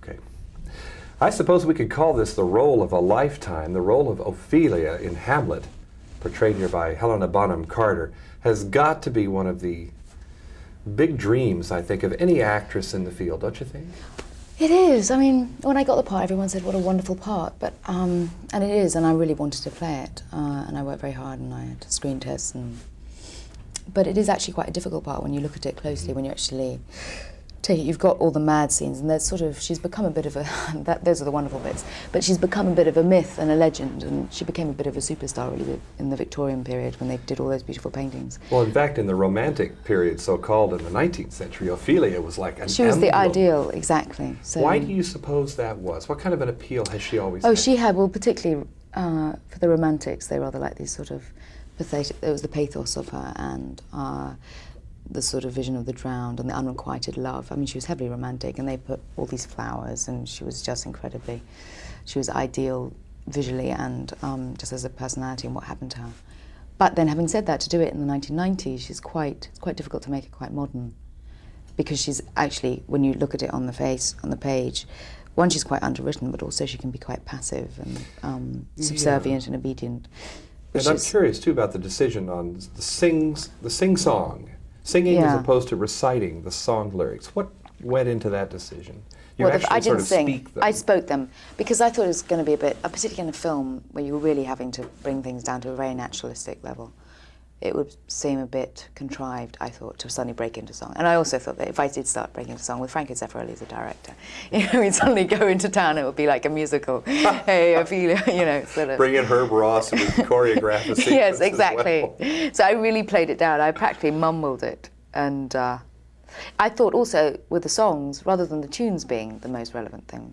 Okay. I suppose we could call this the role of a lifetime. The role of Ophelia in Hamlet, portrayed here by Helena Bonham Carter, has got to be one of the big dreams, I think, of any actress in the field, don't you think? It is. I mean, when I got the part, everyone said, what a wonderful part. But, and it is, and I really wanted to play it. And I worked very hard, and I had screen tests. But it is actually quite a difficult part when you look at it closely, when you actually take it. You've got all the mad scenes, and there's sort of, she's become a bit of a, those are the wonderful bits, but she's become a bit of a myth and a legend, and she became a bit of a superstar, really, in the Victorian period when they did all those beautiful paintings. Well, in fact, in the Romantic period, so-called, in the 19th century, Ophelia was like an She was emblem. the ideal, exactly. So, why do you suppose that was? What kind of an appeal has she always had? Oh, she had, well, particularly for the Romantics, they rather like these sort of pathetic, there was the pathos of her, and the sort of vision of the drowned and the unrequited love. I mean, she was heavily romantic, and they put all these flowers, and she was just incredibly, she was ideal visually and just as a personality and what happened to her. But then, having said that, to do it in the 1990s, it's quite difficult to make it quite modern, because she's actually, when you look at it on the face, on the page, one, she's quite underwritten, but also she can be quite passive and subservient and obedient. And I'm curious too about the decision on the sing-song. Singing as opposed to reciting the song lyrics. What went into that decision? You well, actually I didn't sort of sing. speak them. I spoke them because I thought it was going to be a bit, particularly in a film where you were really having to bring things down to a very naturalistic level. It would seem a bit contrived, I thought, to suddenly break into song. And I also thought that if I did start breaking into song with Franco Zeffirelli as a director, we'd suddenly go into town, it would be like a musical. Hey, Ophelia, sort of. Bring in Herb Ross and choreograph a sequence. Yes, exactly. As well. So I really played it down. I practically mumbled it. And I thought also with the songs, rather than the tunes being the most relevant thing,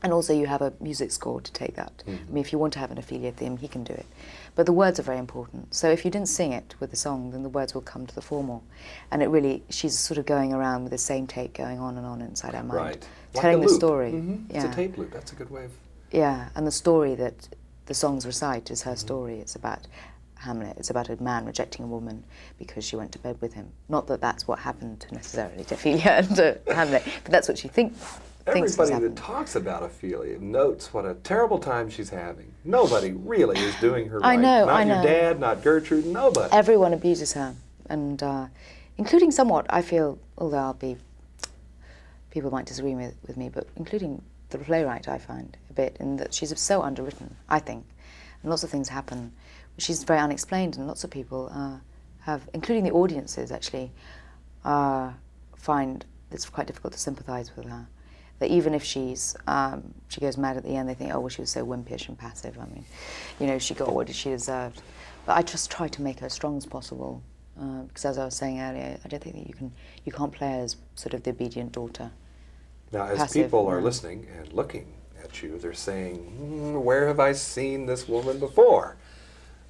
and also you have a music score to take that. I mean, if you want to have an Ophelia theme, he can do it. But the words are very important. So if you didn't sing it with the song, then the words will come to the fore more. And it really, she's sort of going around with the same tape going on and on inside our mind. Right. Telling like the story. It's a tape loop. That's a good way of... Yeah, and the story that the songs recite is her story. It's about Hamlet. It's about a man rejecting a woman because she went to bed with him. Not that that's what happened necessarily to Ophelia and to Hamlet, but that's what she thinks. Everybody that talks about Ophelia notes what a terrible time she's having. Nobody really is doing her right. Not your dad, not Gertrude, nobody. Everyone abuses her, and including somewhat, I feel, although people might disagree with me, but including the playwright, I find, a bit, in that she's so underwritten, I think, and lots of things happen. She's very unexplained, and lots of people have, including the audiences, actually, find it's quite difficult to sympathise with her. That even if she goes mad at the end, they think, oh, well, she was so wimpish and passive. I mean, she got what she deserved. But I just try to make her as strong as possible, because as I was saying earlier, I don't think that you can't play her as sort of the obedient daughter. Now, as people are listening and looking at you, they're saying, where have I seen this woman before?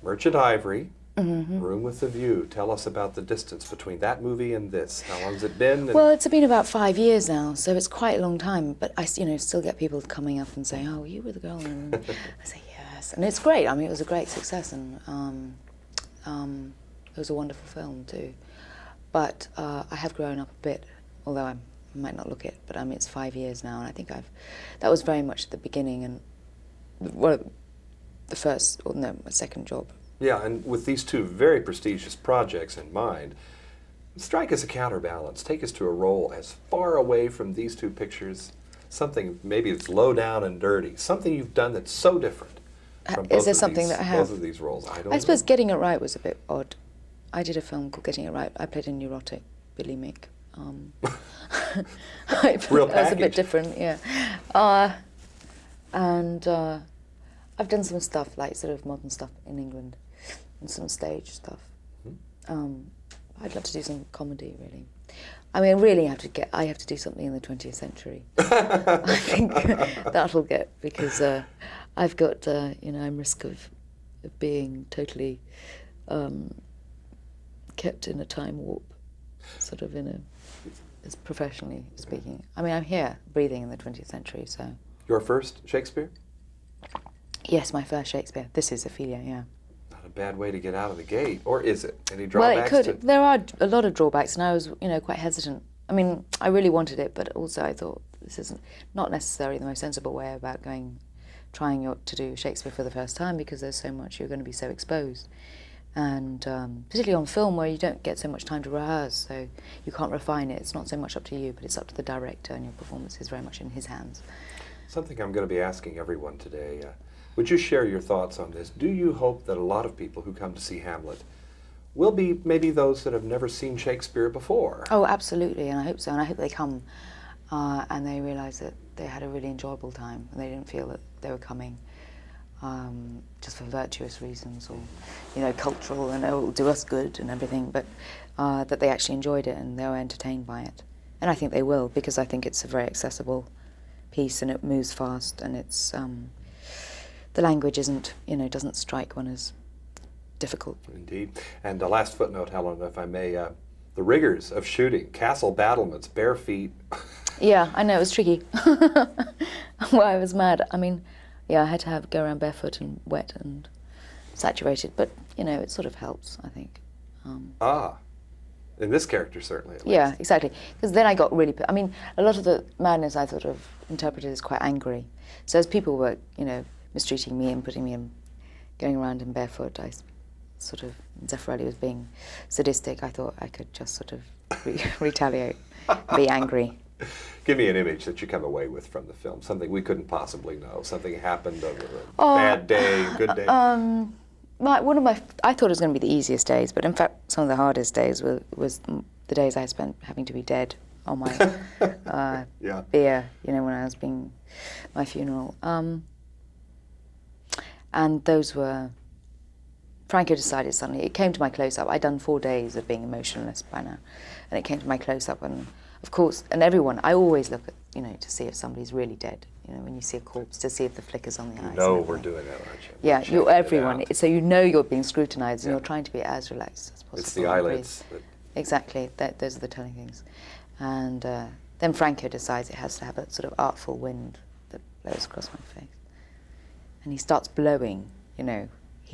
Merchant Ivory, Room with the View. Tell us about the distance between that movie and this. How long has it been? Well, it's been about 5 years now, so it's quite a long time. But I, still get people coming up and saying, "Oh, you were the girl," and I say yes, and it's great. I mean, it was a great success, and it was a wonderful film too. But I have grown up a bit, although I might not look it. But I mean, it's 5 years now, and I think that was very much at the beginning and the first, or no, my second job. Yeah, and with these two very prestigious projects in mind, strike as a counterbalance. Take us to a role as far away from these two pictures, something maybe that's low down and dirty, something you've done that's so different from Is there something that I have? both of these roles. I suppose Getting It Right was a bit odd. I did a film called Getting It Right. I played a neurotic Billy Mick. Real That was a bit package. different, yeah. And I've done some stuff, like sort of modern stuff in England, and some stage stuff. I'd love to do some comedy, really. I mean, really, I have to do something in the 20th century. I think that'll get, because I've got, I'm risk of being totally kept in a time warp, sort of as professionally speaking. I mean, I'm here, breathing in the 20th century, so. Your first Shakespeare? Yes, my first Shakespeare. This is Ophelia, yeah. Not a bad way to get out of the gate, or is it? Any drawbacks? Well, it could. There are a lot of drawbacks, and I was, quite hesitant I mean, I really wanted it, but also I thought this isn't not necessarily the most sensible way about trying to do Shakespeare for the first time, because there's so much, you're going to be so exposed. And particularly on film, where you don't get so much time to rehearse, so you can't refine it. It's not so much up to you, but it's up to the director, and your performance is very much in his hands. Something I'm going to be asking everyone today. Would you share your thoughts on this? Do you hope that a lot of people who come to see Hamlet will be maybe those that have never seen Shakespeare before? Oh, absolutely, and I hope so. And I hope they come and they realise that they had a really enjoyable time, and they didn't feel that they were coming just for virtuous reasons, or, you know, cultural and, oh, it'll do us good and everything, but that they actually enjoyed it and they were entertained by it. And I think they will, because I think it's a very accessible piece, and it moves fast, and it's the language isn't, you know, doesn't strike one as difficult. Indeed. And the last footnote, Helena, if I may, the rigors of shooting, castle battlements, bare feet. Yeah, I know, it was tricky. Well, I was mad. I mean, yeah, I had to go around barefoot and wet and saturated, but, you know, it sort of helps, I think. In this character, certainly, at least. Yeah, exactly. Because then I got really... I mean, a lot of the madness I sort of interpreted as quite angry. So as people were, you know, mistreating me and putting me in, going around in barefoot, I sort of, Zeffirelli was being sadistic, I thought I could just sort of retaliate, be angry. Give me an image that you come away with from the film, something we couldn't possibly know, something happened on a bad day, good day. I thought it was going to be the easiest days, but in fact some of the hardest days was the days I spent having to be dead on my bier, you know, when I was being my funeral. And those were... Franco decided suddenly, it came to my close-up. I'd done 4 days of being emotionless by now, and it came to my close-up, and of course, and everyone, I always look at, you know, to see if somebody's really dead. You know, when you see a corpse, to see if the flickers on the eyes. No, we're doing that, aren't you? Yeah, you're everyone. So you know you're being scrutinised, and you're trying to be as relaxed as possible. It's the eyelids. Exactly, those are the telling things. And then Franco decides it has to have a sort of artful wind that blows across my face. And he starts blowing, you know,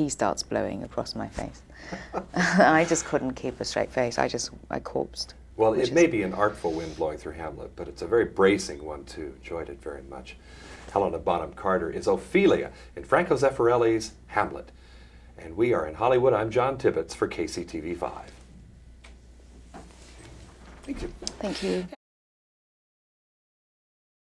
starts blowing across my face. I just couldn't keep a straight face. I corpsed. Well, it may be an artful wind blowing through Hamlet, but it's a very bracing one too. Enjoyed it very much. Helena Bonham Carter is Ophelia in Franco Zeffirelli's Hamlet. And we are in Hollywood. I'm John Tibbetts for KCTV5. Thank you. Thank you.